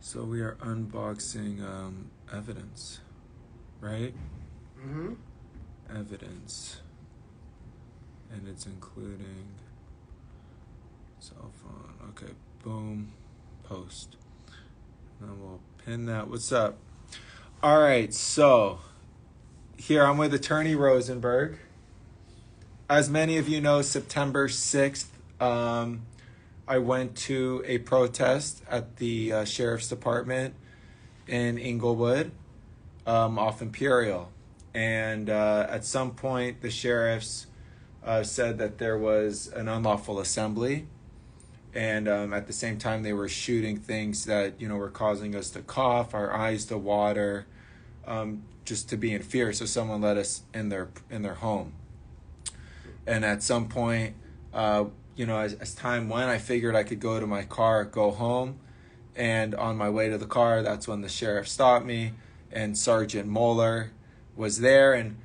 So we are unboxing evidence, right? Mm-hmm. Evidence. And it's including cell phone. Okay, boom, post. And then we'll pin that. What's up? All right, so here I'm with Attorney Rosenberg. As many of you know, September 6th, I went to a protest at the Sheriff's Department in Inglewood, off Imperial. And at some point, the sheriffs said that there was an unlawful assembly. And at the same time, they were shooting things that, were causing us to cough, our eyes to water, just to be in fear. So someone let us in their home. And at some point, as time went, I figured I could go to my car, go home. And on my way to the car, that's when the sheriff stopped me. And Sergeant Moeller was there. And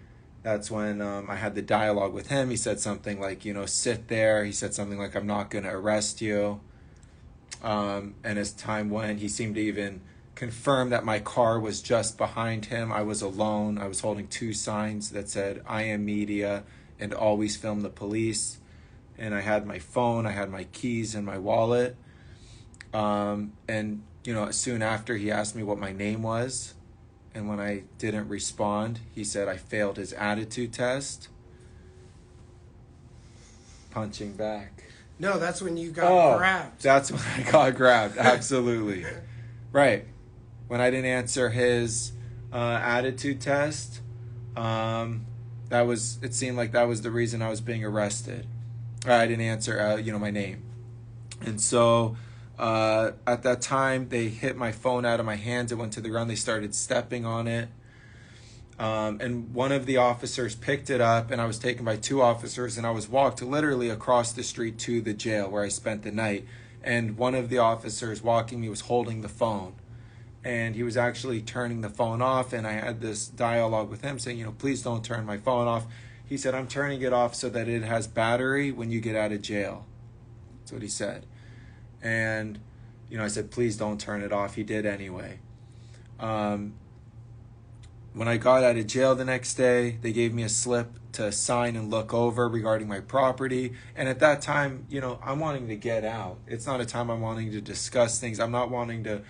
that's when I had the dialogue with him. He said something like, sit there. He said something like, I'm not going to arrest you. And as time went, he seemed to even confirm that my car was just behind him. I was alone. I was holding two signs that said, I am media and always film the police. And I had my phone, I had my keys and my wallet. And soon after, he asked me what my name was. And when I didn't respond, he said I failed his attitude test. Punching back. No, that's when you got grabbed. That's when I got grabbed. Absolutely. Right. When I didn't answer his attitude test, it seemed like that was the reason I was being arrested. I didn't answer, my name. And so at that time, they hit my phone out of my hands. It went to the ground. They started stepping on it. And one of the officers picked it up, and I was taken by two officers, and I was walked literally across the street to the jail where I spent the night. And one of the officers walking me was holding the phone. And he was actually turning the phone off, and I had this dialogue with him saying, please don't turn my phone off. He said, I'm turning it off so that it has battery when you get out of jail. That's what he said. And, I said, please don't turn it off. He did anyway. When I got out of jail the next day, they gave me a slip to sign and look over regarding my property. And at that time, I'm wanting to get out. It's not a time I'm wanting to discuss things. I'm not wanting to,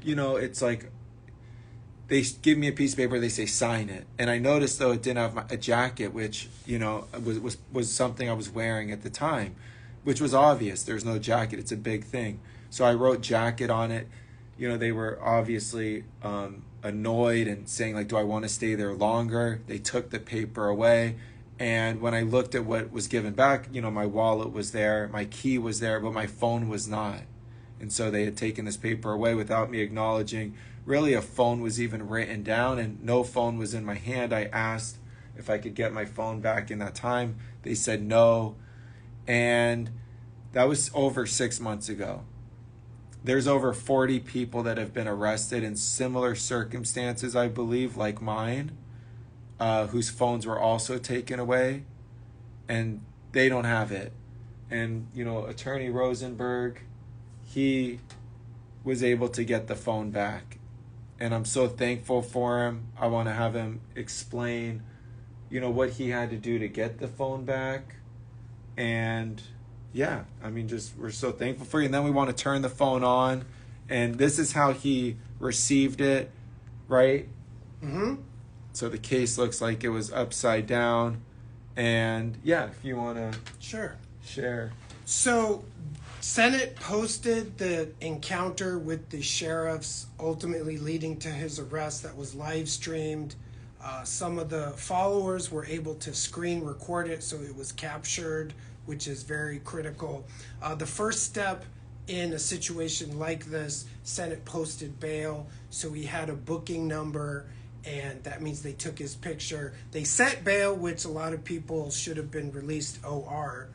it's like they give me a piece of paper, they say sign it. And I noticed, though, it didn't have a jacket, which, was something I was wearing at the time, which was obvious. There's no jacket. It's a big thing. So I wrote jacket on it. They were obviously annoyed and saying, like, do I want to stay there longer? They took the paper away. And when I looked at what was given back, my wallet was there, my key was there, but my phone was not. And so they had taken this paper away without me acknowledging really a phone was even written down, and no phone was in my hand. I asked if I could get my phone back in that time. They said no. And that was over 6 months ago. There's over 40 people that have been arrested in similar circumstances, I believe, like mine, whose phones were also taken away, and they don't have it. And, Attorney Rosenberg, he was able to get the phone back. And I'm so thankful for him. I want to have him explain, what he had to do to get the phone back. And yeah, we're so thankful for you. And then we want to turn the phone on. And this is how he received it, right? Mm-hmm. So the case looks like it was upside down. And yeah, if you want to share. So Senate posted the encounter with the sheriffs, ultimately leading to his arrest, that was live streamed. Some of the followers were able to screen record it, so it was captured, which is very critical. The first step in a situation like this, Senate posted bail, so he had a booking number, and that means they took his picture. They set bail, which a lot of people should have been released OR.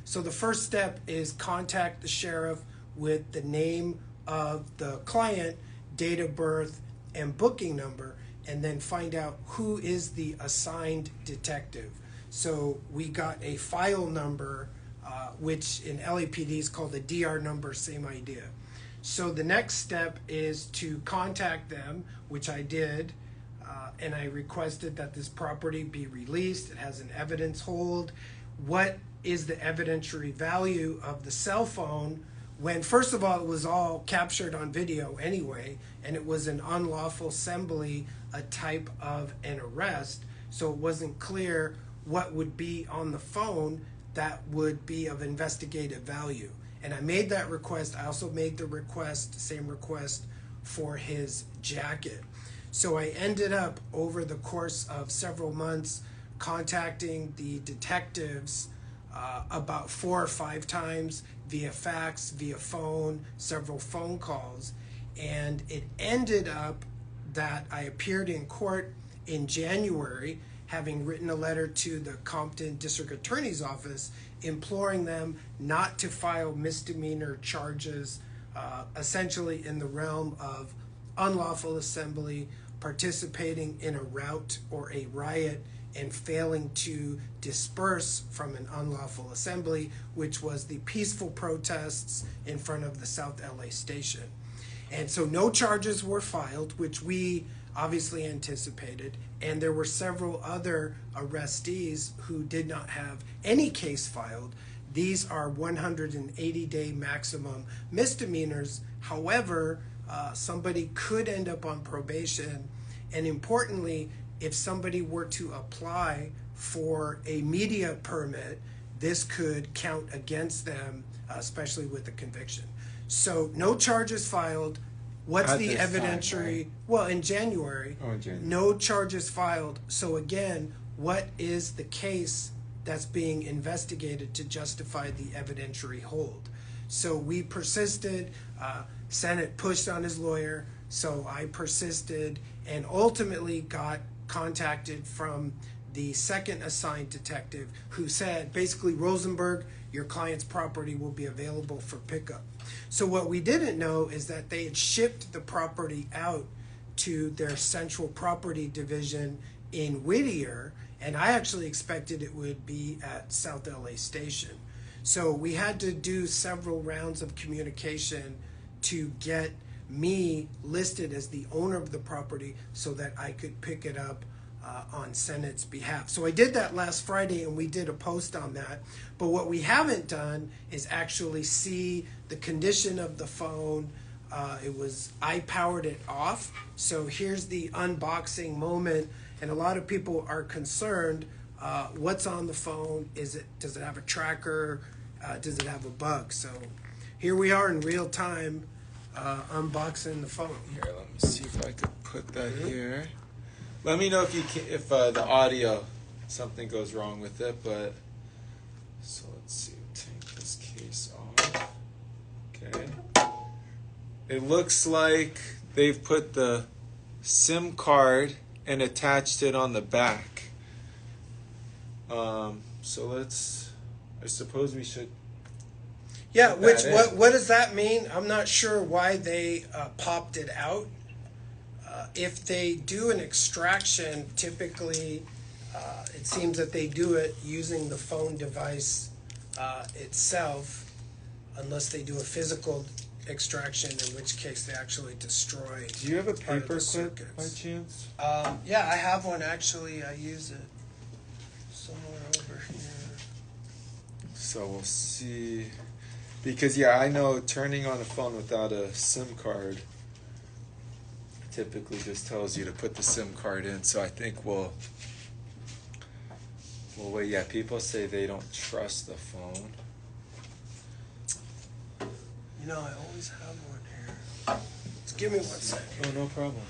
So the first step is contact the sheriff with the name of the client, date of birth, and booking number, and then find out who is the assigned detective. So we got a file number, which in LAPD is called a DR number, same idea. So the next step is to contact them, which I did, and I requested that this property be released. It has an evidence hold. What is the evidentiary value of the cell phone when, first of all, it was all captured on video anyway, and it was an unlawful assembly, a type of an arrest, so it wasn't clear what would be on the phone that would be of investigative value. And I made that request. I also made the request, same request, for his jacket. So I ended up, over the course of several months, contacting the detectives about 4 or 5 times via fax, via phone, several phone calls. And it ended up that I appeared in court in January, having written a letter to the Compton District Attorney's Office imploring them not to file misdemeanor charges, essentially in the realm of unlawful assembly, participating in a rout or a riot, and failing to disperse from an unlawful assembly, which was the peaceful protests in front of the South LA station. And so no charges were filed, which we obviously anticipated, and there were several other arrestees who did not have any case filed. These are 180-day maximum misdemeanors. However, somebody could end up on probation, and importantly, if somebody were to apply for a media permit, this could count against them, especially with a conviction. So no charges filed. What's At the this time, evidentiary? right? Well, in January, Oh, in January. no charges filed. So again, what is the case that's being investigated to justify the evidentiary hold? So we persisted. Senate pushed on his lawyer, so I persisted and ultimately got contacted from the second assigned detective, who said, basically, Rosenberg, your client's property will be available for pickup. So what we didn't know is that they had shipped the property out to their central property division in Whittier, and I actually expected it would be at South LA Station. So we had to do several rounds of communication to get me listed as the owner of the property so that I could pick it up on Senate's behalf. So I did that last Friday, and we did a post on that. But what we haven't done is actually see the condition of the phone. I powered it off. So here's the unboxing moment, and a lot of people are concerned. What's on the phone? Does it have a tracker? Does it have a bug? So here we are in real time, unboxing the phone. Here, let me see if I could put that here. Let me know if the audio, something goes wrong with it. But so let's see. Take this case off. Okay. It looks like they've put the SIM card and attached it on the back. So I suppose we should. Yeah, put that in. what does that mean? I'm not sure why they popped it out. If they do an extraction, typically it seems that they do it using the phone device itself, unless they do a physical extraction, in which case they actually destroy. Do you have a part of paper the clip by circuits. chance? Yeah, I have one actually. I use it somewhere over here. So we'll see. Because, yeah, I know turning on a phone without a SIM card typically just tells you to put the SIM card in. So I think we'll wait. Yeah, people say they don't trust the phone. You know, I always have one here. Just give me 1 second. Oh, no problem.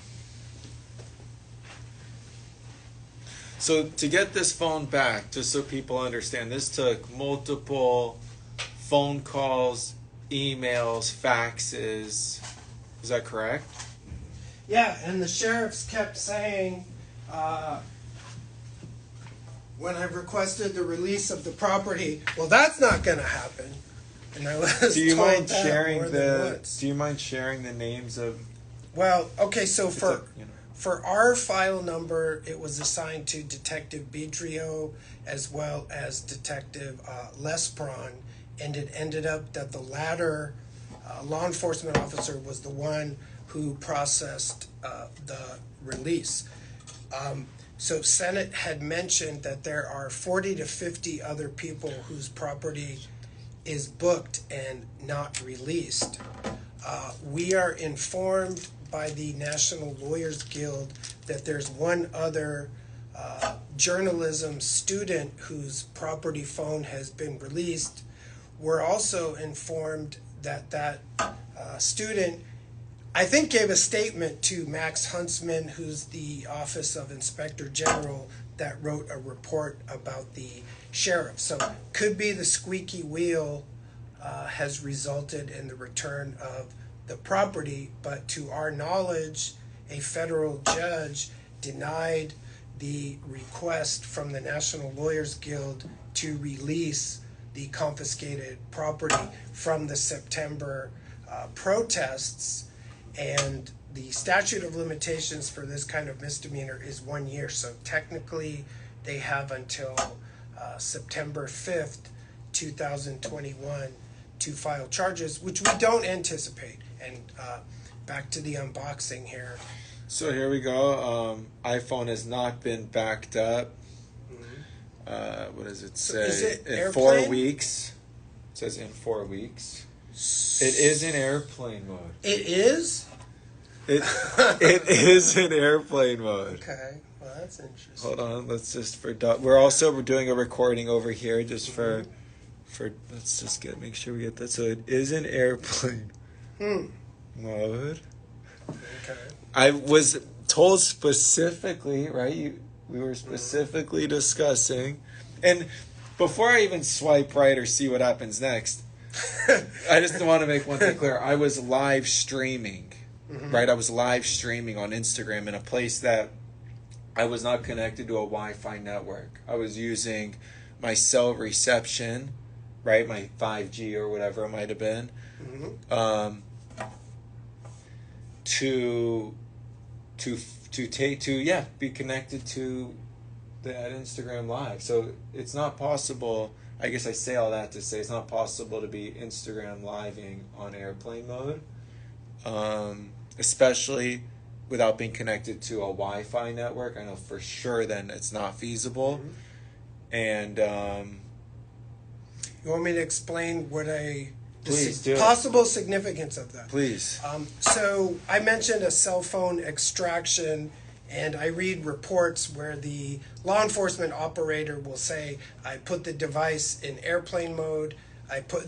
So to get this phone back, just so people understand, this took multiple phone calls, emails, faxes. Is that correct? Yeah, and the sheriffs kept saying, when I requested the release of the property, well, that's not going to happen. And I was Do you told mind that sharing more than once. Do you mind sharing the names of? Well, okay, so It's for you know. for our file number, it was assigned to Detective Bidrio as well as Detective Lespron, and it ended up that the latter law enforcement officer was the one who processed the release. So Senate had mentioned that there are 40 to 50 other people whose property is booked and not released. We are informed by the National Lawyers Guild that there's one other journalism student whose property phone has been released. We're also informed that that student, I think, gave a statement to Max Huntsman, who's the Office of Inspector General, that wrote a report about the sheriff. So could be the squeaky wheel has resulted in the return of the property, but to our knowledge, a federal judge denied the request from the National Lawyers Guild to release the confiscated property from the September protests, and the statute of limitations for this kind of misdemeanor is 1 year. So technically, they have until September 5th, 2021 to file charges, which we don't anticipate. And back to the unboxing here. So here we go. iPhone has not been backed up. What does it say? Is it in airplane? 4 weeks. It says in 4 weeks. It is in airplane mode. It is? It is in airplane mode. Okay, well that's interesting. Hold on, let's just we're also doing a recording over here just for let's just make sure we get that. So it is in airplane mode. Okay. I was told specifically, right? We were specifically discussing, and before I even swipe right or see what happens next, I just want to make one thing clear. I was live streaming, right? I was live streaming on Instagram in a place that I was not connected to a Wi-Fi network. I was using my cell reception, right? My 5G or whatever it might have been, to be connected to that Instagram live. So it's not possible. I guess I say all that to say it's not possible to be Instagram living on airplane mode, especially without being connected to a Wi-Fi network. I know for sure then it's not feasible. And you want me to explain what Please do. possible significance of that? Please. So I mentioned a cell phone extraction, and I read reports where the law enforcement operator will say, I put the device in airplane mode.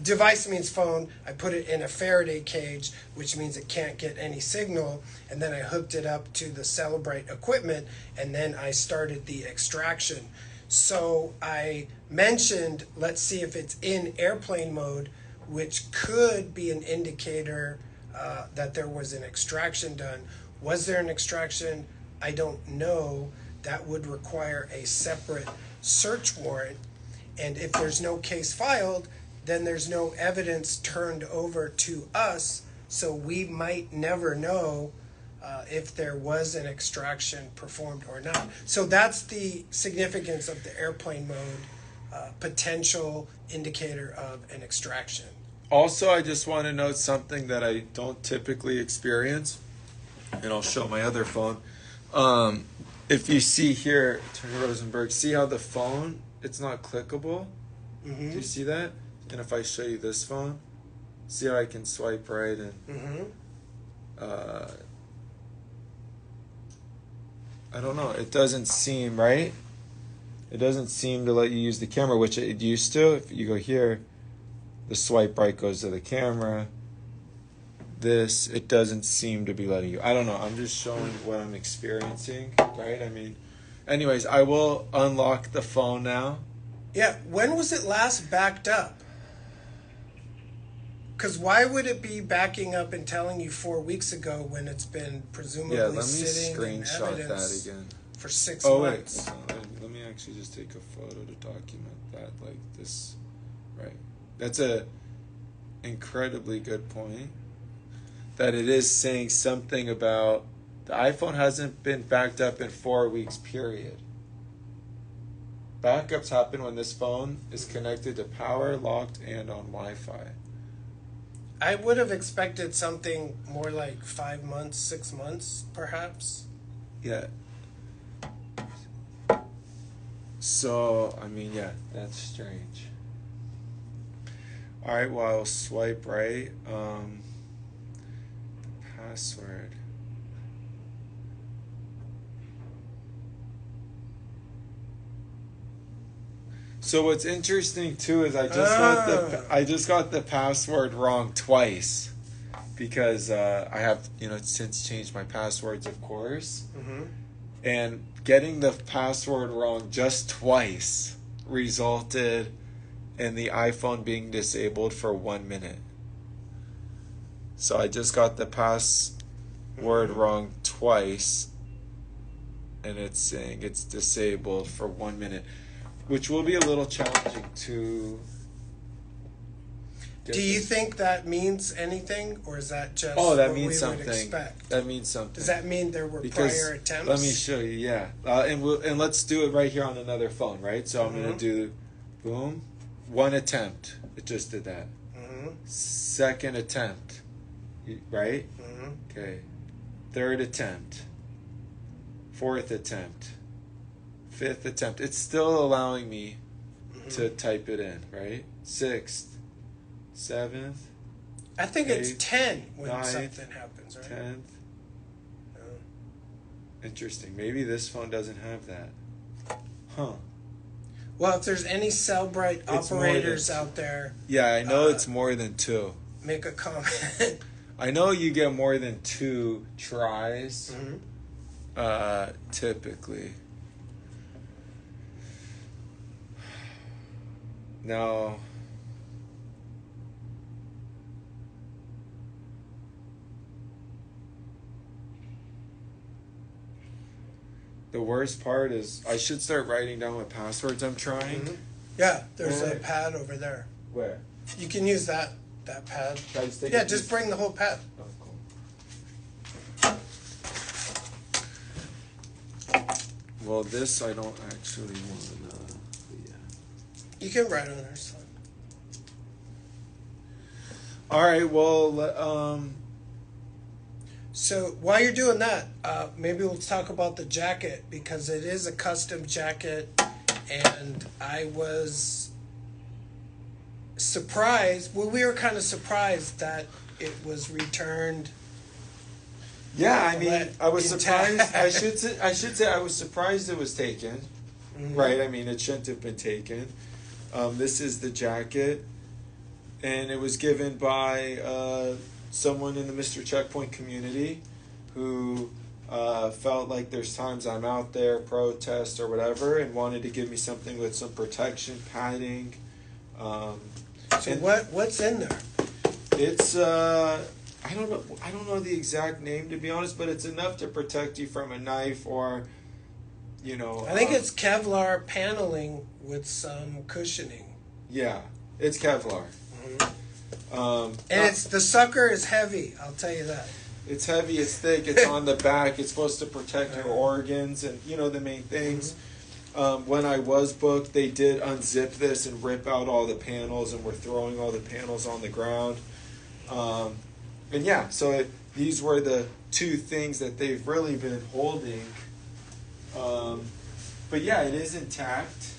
Device means phone. I put it in a Faraday cage, which means it can't get any signal. And then I hooked it up to the Celebrate equipment, and then I started the extraction. So I mentioned, let's see if it's in airplane mode, which could be an indicator that there was an extraction done. Was there an extraction? I don't know. That would require a separate search warrant. And if there's no case filed, then there's no evidence turned over to us. So we might never know if there was an extraction performed or not. So that's the significance of the airplane mode potential indicator of an extraction. Also, I just want to note something that I don't typically experience, and I'll show my other phone. If you see here, Attorney Rosenberg, see how the phone, it's not clickable? Do you see that? And if I show you this phone, see how I can swipe right and I don't know, it doesn't seem right. It doesn't seem to let you use the camera, which it used to. If you go here, the swipe right goes to the camera. This, it doesn't seem to be letting you. I don't know. I'm just showing what I'm experiencing, right? I mean, anyways, I will unlock the phone now. Yeah, when was it last backed up? Because why would it be backing up and telling you 4 weeks ago when it's been presumably Yeah, let me sitting in screenshot evidence that again. for 6 Oh, months? wait. Let me actually just take a photo to document that, like this. Right. That's a incredibly good point. That it is saying something about the iPhone hasn't been backed up in 4 weeks, period. Backups happen when this phone is connected to power, locked, and on Wi-Fi. I would have expected something more like 5 months, 6 months, perhaps. Yeah. So, I mean, yeah, that's strange. All right, well, I'll swipe right. Password. So what's interesting too is I just got the password wrong twice because I have since changed my passwords, of course. Mm-hmm. And getting the password wrong just twice resulted in the iPhone being disabled for 1 minute. So I just got the password wrong twice, and it's saying it's disabled for 1 minute, which will be a little challenging to get. Do you think that means anything, or is that just Oh, that what means we something. would expect? That means something. Does that mean there were prior attempts? Let me show you. Yeah, and let's do it right here on another phone, right? So I'm gonna do, boom, 1 attempt. It just did that. Mm-hmm. Second attempt, right? Mm-hmm. Okay. Third attempt. Fourth attempt. Fifth attempt. It's still allowing me to type it in, right? Sixth, seventh, I think it's eighth, 10 when ninth, something happens, right? 10th. Oh. Interesting. Maybe this phone doesn't have that. Huh. Well, if there's any Cellbrite It's more operators than- out there, Yeah, I know it's more than 2. make a comment. I know you get more than 2 tries, Mhm. typically. Now, the worst part is I should start writing down what passwords I'm trying. Mhm. Yeah, there's a Right. pad over there. Where? You can use that pad. Should I just take Yeah, a just piece? bring the whole pad. Oh, cool. Well, this I don't actually want to know. Yeah. You can write on there. It's fine. All right. Well, So while you're doing that, maybe we'll talk about the jacket, because it is a custom jacket, and I was surprised. Well, we were kind of surprised that it was returned. yeah. I mean, Let I was intact. surprised. I should say I was surprised it was taken. Mhm. Right. I mean, it shouldn't have been taken. This is the jacket, and it was given by someone in the Mr. Checkpoint community who felt like there's times I'm out there, protest or whatever, and wanted to give me something with some protection, padding. So and what's in there? It's I don't know the exact name, to be honest, but it's enough to protect you from a knife or, I think it's Kevlar paneling with some cushioning. yeah, it's Kevlar. And it's the sucker is heavy. I'll tell you that. It's heavy, it's thick, it's on the back. It's supposed to protect your organs and, the main things. When I was booked, they did unzip this and rip out all the panels, and were throwing all the panels on the ground. And yeah, so these were the 2 things that they've really been holding. But yeah, it is intact.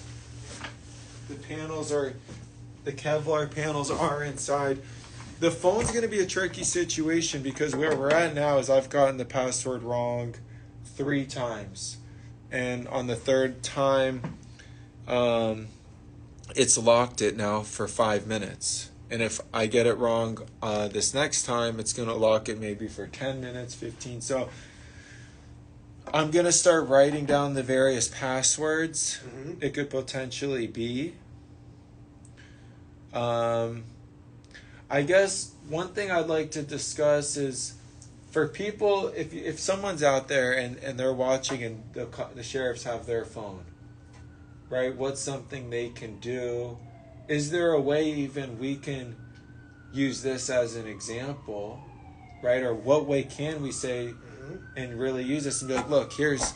The Kevlar panels are inside. The phone's going to be a tricky situation because where we're at now is I've gotten the password wrong 3 times. And on the 3rd time, it's locked it now for 5 minutes. And if I get it wrong this next time, it's going to lock it maybe for 10 minutes, 15. So I'm going to start writing down the various passwords it could potentially be. I guess one thing I'd like to discuss is for people, if someone's out there and they're watching and the sheriffs have their phone, right? What's something they can do? Is there a way even we can use this as an example, right? Or what way can we say and really use this and be like, look, here's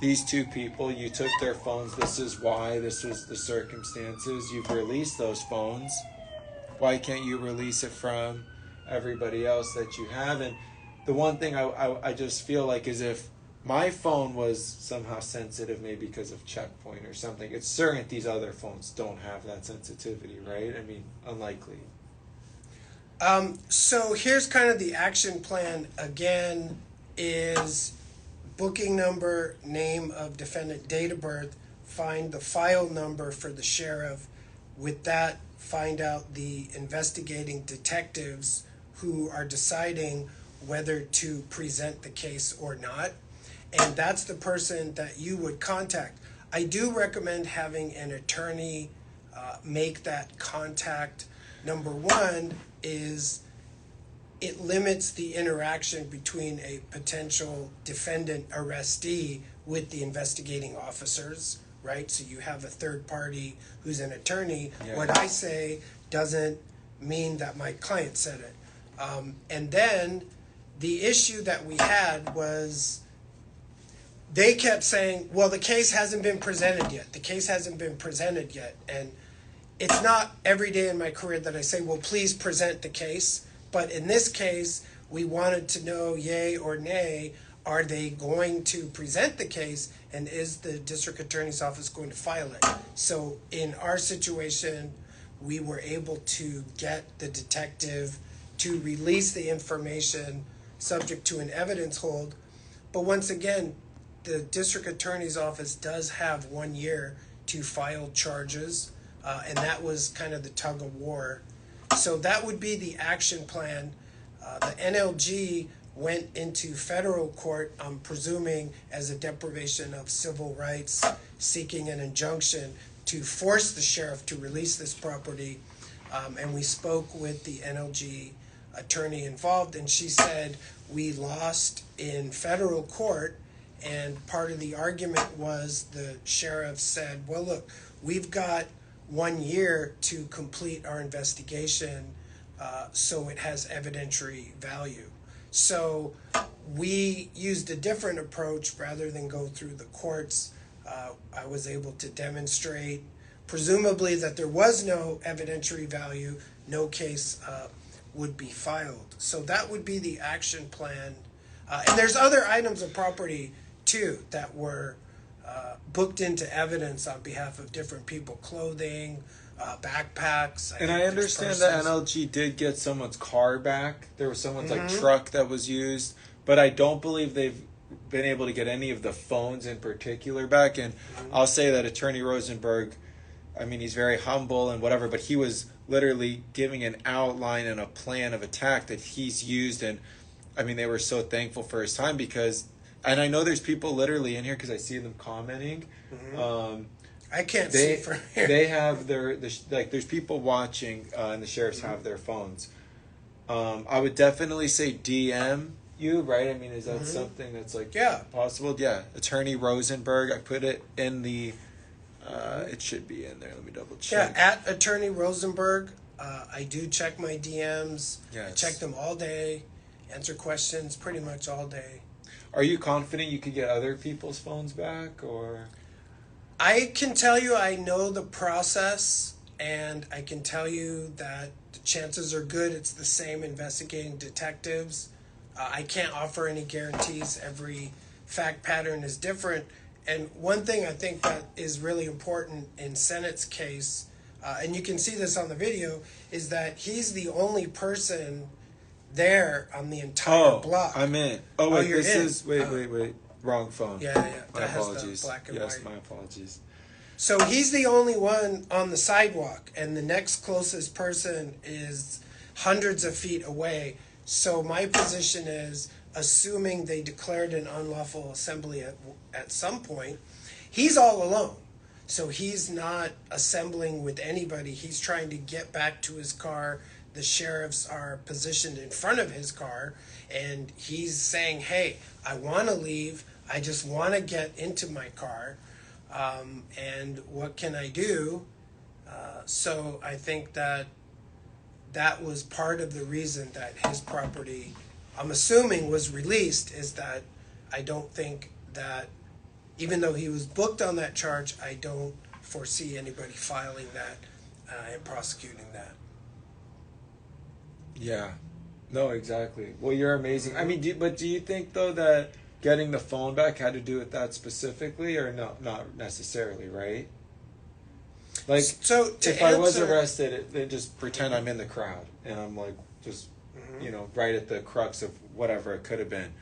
these 2 people, you took their phones, this is why, this was the circumstances, you've released those phones. Why can't you release it from everybody else that you have. And the one thing I just feel like is if my phone was somehow sensitive, maybe because of Checkpoint or something, it's certain these other phones don't have that sensitivity, right? I mean, unlikely. So here's kind of the action plan again is booking number, name of defendant, date of birth, find the file number for the sheriff. With that, find out the investigating detectives who are deciding whether to present the case or not. And that's the person that you would contact. I do recommend having an attorney make that contact. Number one is it limits the interaction between a potential defendant arrestee with the investigating officers, right? So you have a third party who's an attorney. Yeah. What I say doesn't mean that my client said it. And then the issue that we had was they kept saying, well, the case hasn't been presented yet. The case hasn't been presented yet. And it's not every day in my career that I say, well, please present the case. But in this case, we wanted to know, yay or nay, are they going to present the case, and is the district attorney's office going to file it? So in our situation, we were able to get the detective to release the information subject to an evidence hold. But once again, the district attorney's office does have 1 year to file charges, and that was kind of the tug of war. So that would be the action plan. The NLG went into federal court, I'm presuming, as a deprivation of civil rights, seeking an injunction to force the sheriff to release this property. And we spoke with the NLG attorney involved, and she said we lost in federal court. And part of the argument was the sheriff said, well, look, we've got 1 year to complete our investigation, so it has evidentiary value. So we used a different approach rather than go through the courts. I was able to demonstrate, presumably, that there was no evidentiary value, no case would be filed. So that would be the action plan. And there's other items of property, too, that were booked into evidence on behalf of different people, clothing, backpacks. And I understand that NLG did get someone's car back. There was someone's like truck that was used, but I don't believe they've been able to get any of the phones in particular back. And I'll say that Attorney Rosenberg, I mean, he's very humble and whatever, but he was literally giving an outline and a plan of attack that he's used. And I mean, they were so thankful for his time because, and I know there's people literally in here because I see them commenting. I can't see from here. They have like there's people watching and the sheriffs have their phones. I would definitely say DM you, right? I mean, is that something that's like possible? Yeah. Attorney Rosenberg, I put it in the it should be in there. Let me double check. Yeah, at Attorney Rosenberg. I do check my DMs. Yes. I check them all day, answer questions pretty much all day. Are you confident you could get other people's phones back, or? I can tell you I know the process, and I can tell you that the chances are good it's the same investigating detectives. I can't offer any guarantees. Every fact pattern is different. And one thing I think that is really important in Sennett's case, and you can see this on the video, is that he's the only person there on the entire block. I'm in. Oh, wait, you're this in. is, wait. Wrong phone. Yeah. My That has apologies. the black and yes, white. my apologies. So he's the only one on the sidewalk, and the next closest person is hundreds of feet away. So my position is, assuming they declared an unlawful assembly at some point, he's all alone. So he's not assembling with anybody. He's trying to get back to his car. The sheriffs are positioned in front of his car, and he's saying, hey, I want to leave. I just want to get into my car. And what can I do? So I think that was part of the reason that his property, I'm assuming, was released, is that I don't think that, even though he was booked on that charge, I don't foresee anybody filing that and prosecuting that. Yeah. No, exactly. Well, you're amazing. I mean, but do you think though that getting the phone back had to do with that specifically, or no, not necessarily, right? Like, So if to I was answer, arrested, then just pretend I'm in the crowd and I'm like just, right at the crux of whatever it could have been.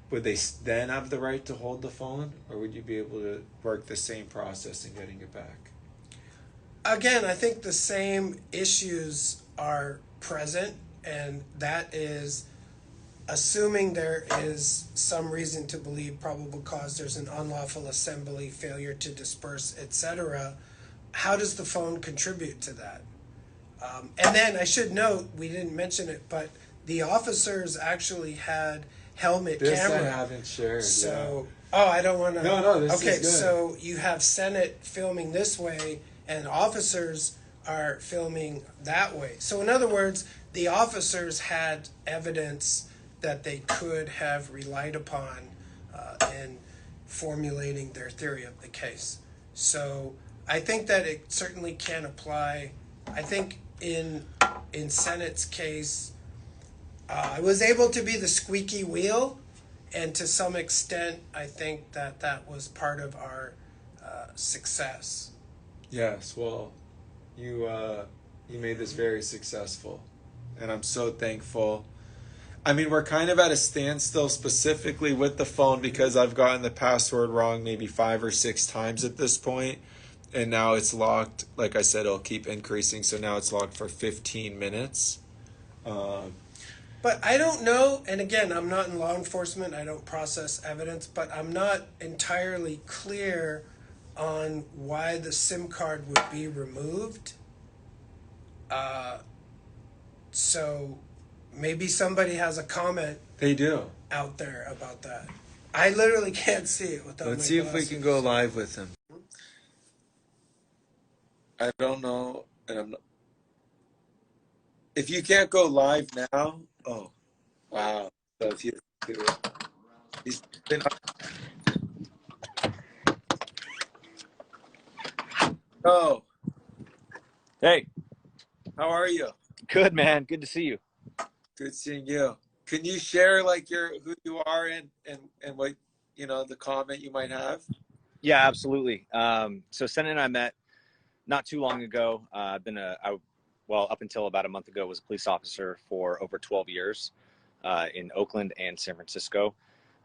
Would they then have the right to hold the phone, or would you be able to work the same process in getting it back? again, I think the same issues are present, and that is assuming there is some reason to believe probable cause, there's an unlawful assembly, failure to disperse, etc. How does the phone contribute to that? And then I should note, we didn't mention it, but the officers actually had helmet This I camera. haven't shared. So, oh, I don't want to. No, no, this Okay, is good. so you have Senate filming this way, and officers are filming that way. So, in other words, the officers had evidence that they could have relied upon in formulating their theory of the case. So, I think that it certainly can apply. I think in Senate's case, I was able to be the squeaky wheel, and to some extent, I think that that was part of our success. Yes, well, you made this very successful, and I'm so thankful. I mean, we're kind of at a standstill specifically with the phone because I've gotten the password wrong maybe 5 or 6 times at this point, and now it's locked. Like I said, it'll keep increasing, so now it's locked for 15 minutes. Um, But I don't know, and again, I'm not in law enforcement, I don't process evidence, but I'm not entirely clear on why the SIM card would be removed. Uh, so maybe somebody has a comment they do. out there about that. I literally can't see it without Let's my see if we glasses. can go live with him. I don't know, and I'm not, if you can't go live now. Oh, wow. So if you do it, he's been. Oh, Hey, how are you? good man. Good to see you. Good seeing you. Can you share like your who you are and what the comment you might have? Yeah, absolutely. So Senna and I met not too long ago. Well, up until about a month ago, was a police officer for over 12 years in Oakland and San Francisco.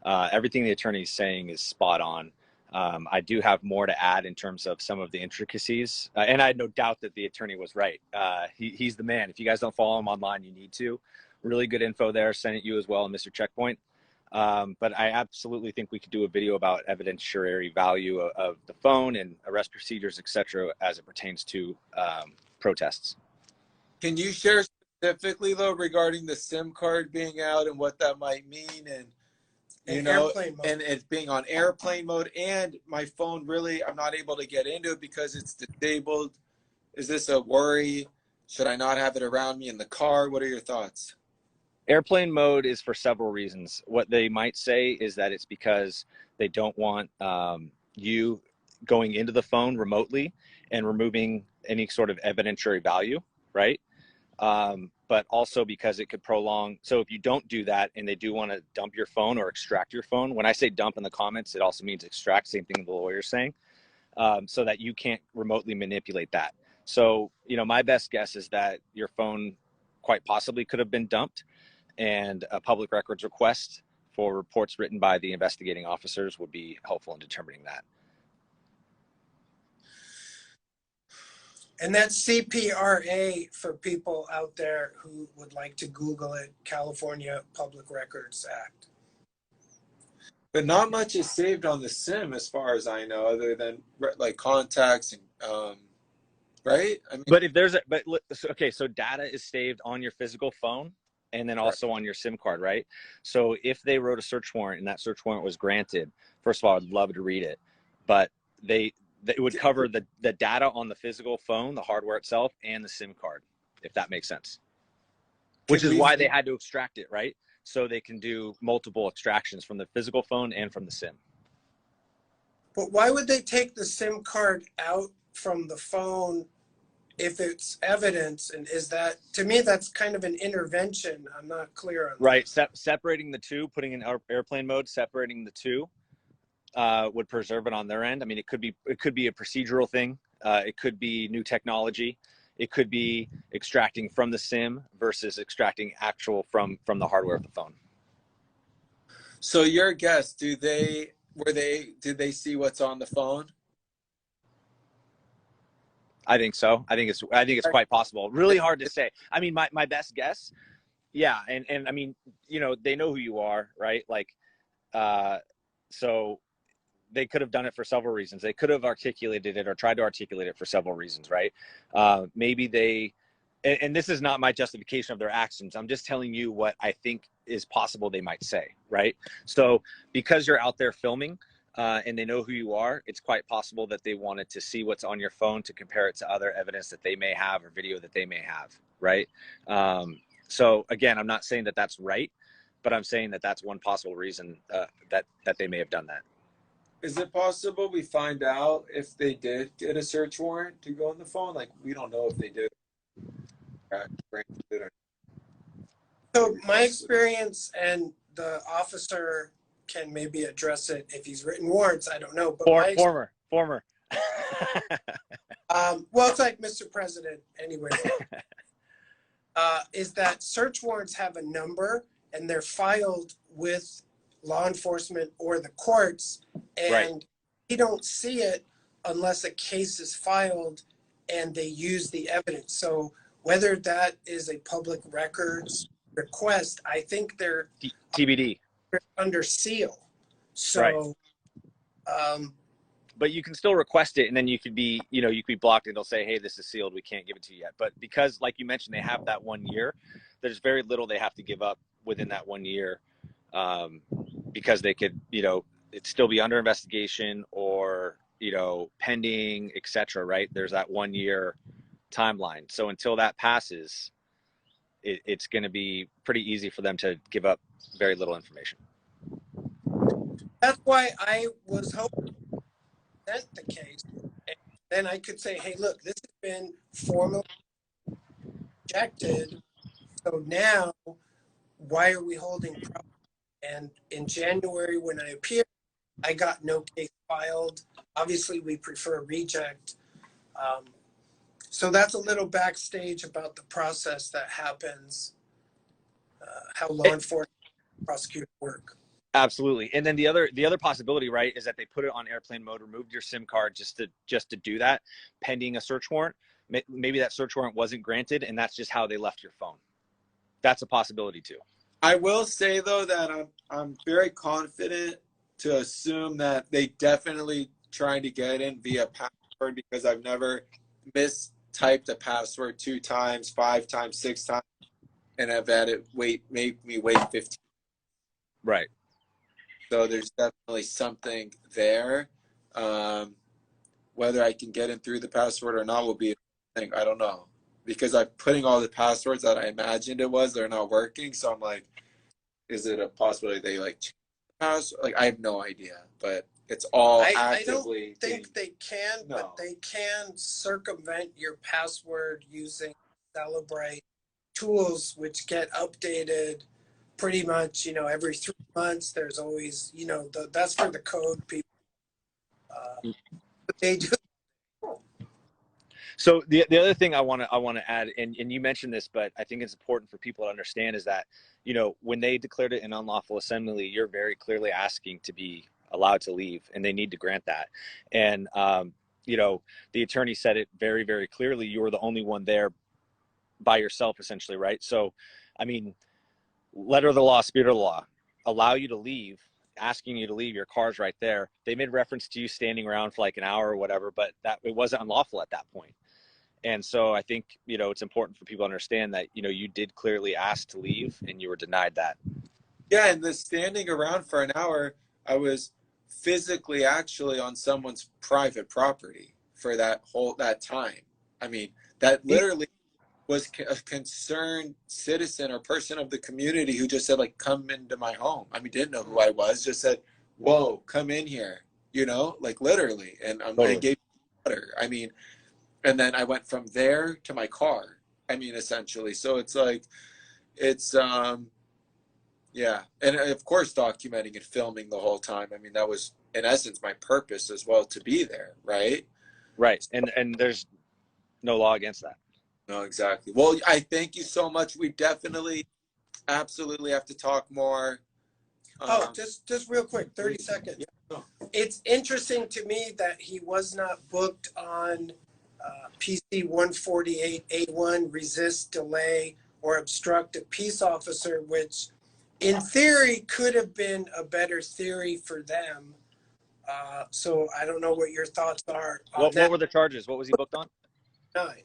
Everything the attorney is saying is spot on. I do have more to add in terms of some of the intricacies, and I had no doubt that the attorney was right. He's the man. If you guys don't follow him online, you need to. Really good info there. Sent it you as well, Mr. Checkpoint. But I absolutely think we could do a video about evidentiary value of the phone and arrest procedures, etc., as it pertains to protests. Can you share specifically though regarding the SIM card being out and what that might mean and Airplane mode. and it being on airplane mode and my phone really I'm not able to get into it because it's disabled. Is this a worry? Should I not have it around me in the car? What are your thoughts? Airplane mode is for several reasons. What they might say is that it's because they don't want you going into the phone remotely and removing any sort of evidentiary value, right? But also because it could prolong. So if you don't do that and they do want to dump your phone or extract your phone, when I say dump in the comments, it also means extract, same thing the lawyer's saying, so that you can't remotely manipulate that. So, my best guess is that your phone quite possibly could have been dumped, and a public records request for reports written by the investigating officers would be helpful in determining that. And that's CPRA for people out there who would like to Google it, California Public Records Act. But not much is saved on the SIM as far as I know, other than like contacts and right? I mean, So data is saved on your physical phone and then also on your SIM card, right? So if they wrote a search warrant and that search warrant was granted, first of all, I'd love to read it, but it would cover the data on the physical phone, the hardware itself, and the SIM card, if that makes sense. Which is why they had to extract it, right? So they can do multiple extractions from the physical phone and from the SIM. But why would they take the SIM card out from the phone if it's evidence, and is that, to me, that's kind of an intervention. I'm not clear on that. Right. Separating the two, putting in airplane mode, separating the two would preserve it on their end. I mean, it could be a procedural thing. It could be new technology. It could be extracting from the SIM versus extracting actual from the hardware of the phone. So your guess, did they see what's on the phone? I think so. I think it's quite possible. Really hard to say. I mean, my best guess, yeah. And I mean, you know, they know who you are, right? Like, so they could have done it for several reasons. They could have articulated it or tried to articulate it for several reasons, right? Maybe they, and this is not my justification of their actions. I'm just telling you what I think is possible they might say, right? So because you're out there filming, and they know who you are, it's quite possible that they wanted to see what's on your phone to compare it to other evidence that they may have or video that they may have, right? So again, I'm not saying that that's right, but I'm saying that that's one possible reason that they may have done that. Is it possible we find out if they did get a search warrant to go on the phone? Like, we don't know if they did. So my experience, and the officer can maybe address it if he's written warrants, I don't know. But Former. well, it's like Mr. President anyway. Is that search warrants have a number and they're filed with law enforcement or the courts, and right. You don't see it unless a case is filed and they use the evidence. So whether that is a public records request, I think they're TBD. under seal. So, right. But you can still request it, and then you could be blocked, and they'll say, hey, this is sealed, we can't give it to you yet. But because, like you mentioned, they have that 1 year, there's very little they have to give up within that 1 year, because they could, it'd still be under investigation or, pending, etc. Right? There's that 1 year timeline. So until that passes, it's going to be pretty easy for them to give up very little information. That's why I was hoping that's the case. And then I could say, hey, look, this has been formally rejected. So now, why are we holding trial? And in January, when I appeared, I got no case filed. Obviously, we prefer reject. So that's a little backstage about the process that happens, how law enforcement prosecutors work. Absolutely. And then the other possibility, right, is that they put it on airplane mode, removed your SIM card just to do that, pending a search warrant. Maybe that search warrant wasn't granted, and that's just how they left your phone. That's a possibility too. I will say though that I'm very confident to assume that they definitely trying to get in via password, because I've never mistyped a password 2 times, 5 times, 6 times, and I've had it make me wait 15. Right. So there's definitely something there. Whether I can get in through the password or not will be a thing. I don't know, because I'm putting all the passwords that I imagined it was, they're not working. So I'm like, is it a possibility they like change the password? Like, I have no idea, but it's all actively. I don't think they can, No. but they can circumvent your password using Celebrite tools, which get updated pretty much, every 3 months. There's always, that's for the code people. But they do. So the other thing I want to add, and you mentioned this, but I think it's important for people to understand, is that, when they declared it an unlawful assembly, you're very clearly asking to be allowed to leave, and they need to grant that. And, the attorney said it very, very clearly. You were the only one there by yourself, essentially, right? So, I mean, letter of the law, spirit of the law, allow you to leave, asking you to leave, your car's right there. They made reference to you standing around for like an hour or whatever, but that it wasn't unlawful at that point. And so I think, it's important for people to understand that, you did clearly ask to leave and you were denied that. Yeah, and the standing around for an hour, I was physically actually on someone's private property for that time. I mean, that literally was a concerned citizen or person of the community who just said, like, come into my home. I mean, didn't know who I was, just said, whoa, come in here, like literally. And I gave water. I mean, and then I went from there to my car. I mean, essentially. So it's like, it's yeah, and of course documenting and filming the whole time. I mean, that was in essence my purpose as well, to be there, right? Right. And there's no law against that. No, exactly. Well, I thank you so much. We definitely, absolutely have to talk more. Oh, just real quick, 30 seconds. Yeah, no. It's interesting to me that he was not booked on PC 148A1, resist, delay, or obstruct a peace officer, which in theory could have been a better theory for them. So I don't know what your thoughts are on What were the charges? What was he booked on? 9.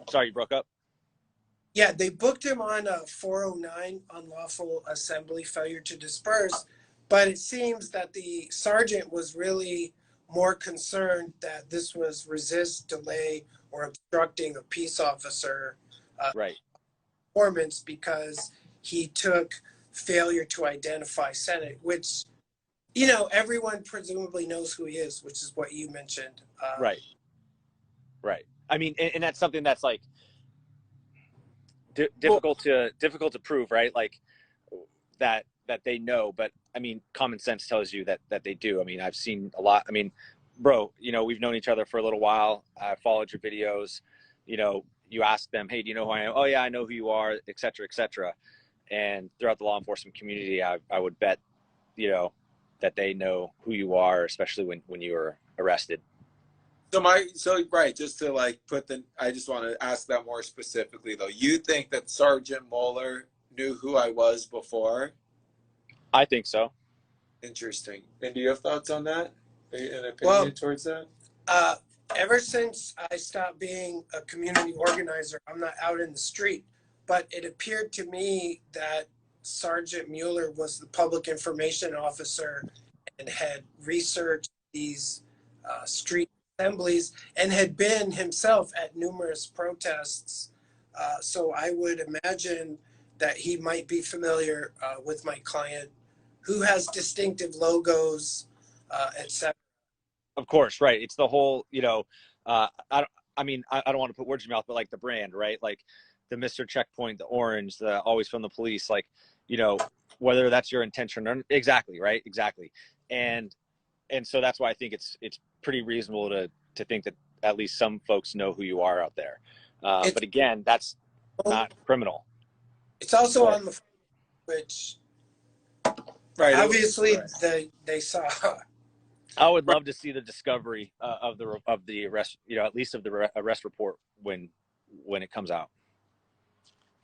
Sorry, you broke up. Yeah, they booked him on a 409, unlawful assembly, failure to disperse, but it seems that the sergeant was really more concerned that this was resist, delay, or obstructing a peace officer Right. performance, because he took failure to identify Senate, which, you know, everyone presumably knows who he is, which is what you mentioned. Right. Right. I mean, and that's something that's like difficult to prove, right? Like that they know, but I mean, common sense tells you that they do. I mean, I've seen a lot. I mean, bro, you know, we've known each other for a little while. I followed your videos. You know, you ask them, hey, do you know who I am? Oh yeah, I know who you are, et cetera, et cetera. And throughout the law enforcement community, I would bet, you know, that they know who you are, especially when you were arrested. So right, just to like I just want to ask that more specifically though. You think that Sergeant Moeller knew who I was before? I think so. Interesting. And do you have thoughts on that? An opinion towards that? Ever since I stopped being a community organizer, I'm not out in the street, but it appeared to me that Sergeant Mueller was the public information officer and had researched these street assemblies and had been himself at numerous protests. So I would imagine that he might be familiar with my client, who has distinctive logos, etc. Of course, right. It's the whole, you know, I mean, I don't want to put words in your mouth, but like the brand, right? Like the Mr. Checkpoint, the orange, the always from the police, like, you know, whether that's your intention or exactly, right? Exactly. And so that's why I think it's pretty reasonable to think that at least some folks know who you are out there. But again, that's not criminal. It's also on the, which Right. obviously they saw. I would love to see the discovery of the arrest, you know, at least of the arrest report when it comes out.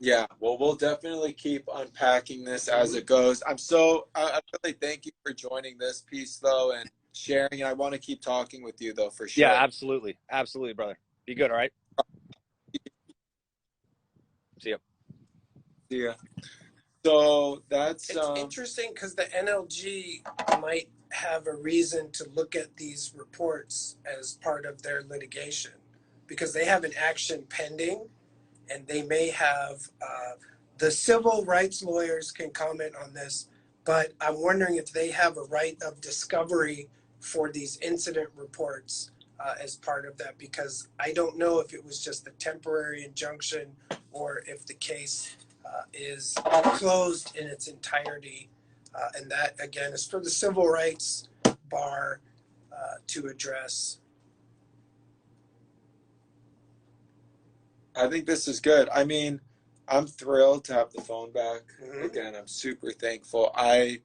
Yeah, well, we'll definitely keep unpacking this as it goes. I really thank you for joining this piece though and sharing. I want to keep talking with you though, for sure. Yeah, absolutely, brother. Be good. All right. See ya. See ya. So that's It's interesting because the NLG might have a reason to look at these reports as part of their litigation, because they have an action pending, and they may have the civil rights lawyers can comment on this, but I'm wondering if they have a right of discovery for these incident reports as part of that, because I don't know if it was just a temporary injunction or if the case is closed in its entirety. And that, again, is for the civil rights bar to address. I think this is good. I mean, I'm thrilled to have the phone back. Mhm. Again, I'm super thankful. I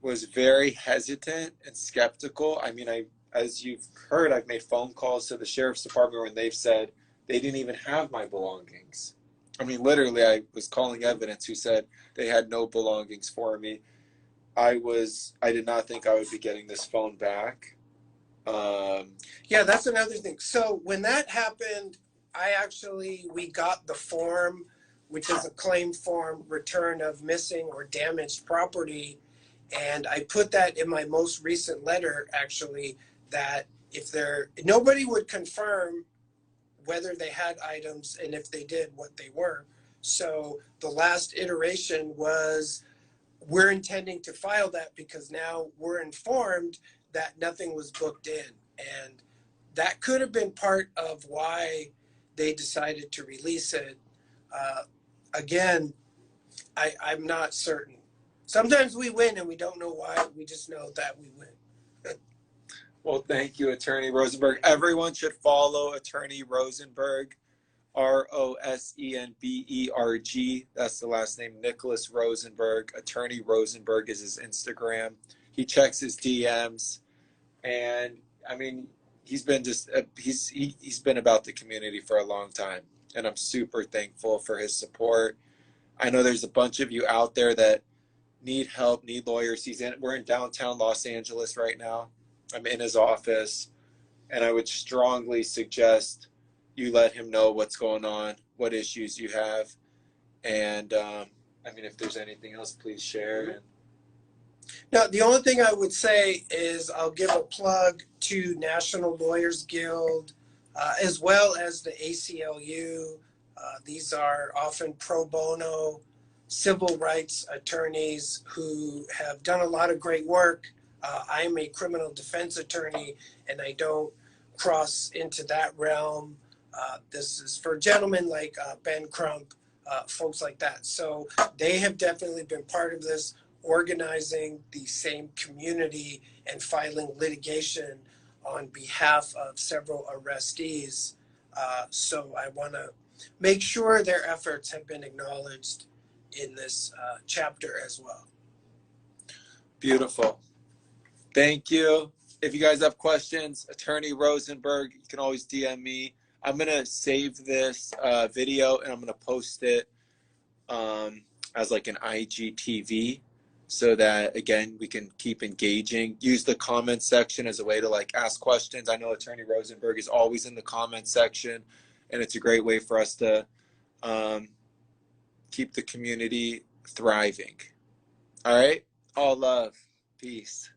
was very hesitant and skeptical. I mean, as you've heard, I've made phone calls to the sheriff's department when they've said they didn't even have my belongings. I mean, literally, I was calling evidence who said they had no belongings for me. I did not think I would be getting this phone back. Yeah, that's another thing. So when that happened, we got the form, which is a claim form, return of missing or damaged property. And I put that in my most recent letter, actually, that nobody would confirm whether they had items, and if they did, what they were. So the last iteration was, we're intending to file that because now we're informed that nothing was booked in. And that could have been part of why they decided to release it. Again, I'm not certain. Sometimes we win and we don't know why. We just know that we win. Well, thank you, Attorney Rosenberg. Everyone should follow Attorney Rosenberg, Rosenberg. That's the last name, Nicholas Rosenberg. Attorney Rosenberg is his Instagram. He checks his DMs, and I mean, he's been about the community for a long time, and I'm super thankful for his support. I know there's a bunch of you out there that need help, need lawyers. We're in downtown Los Angeles right now. I'm in his office, and I would strongly suggest you let him know what's going on, what issues you have, and I mean, if there's anything else, please share. Now, the only thing I would say is I'll give a plug to National Lawyers Guild, as well as the ACLU. These are often pro bono civil rights attorneys who have done a lot of great work. I'm a criminal defense attorney, and I don't cross into that realm. This is for gentlemen like Ben Crump, folks like that. So they have definitely been part of this, organizing the same community and filing litigation on behalf of several arrestees. So I want to make sure their efforts have been acknowledged in this chapter as well. Beautiful. Thank you. If you guys have questions, Attorney Rosenberg, you can always DM me. I'm going to save this video, and I'm going to post it as like an IGTV, so that, again, we can keep engaging. Use the comment section as a way to like ask questions. I know Attorney Rosenberg is always in the comment section, and it's a great way for us to keep the community thriving. All right? All love. Peace.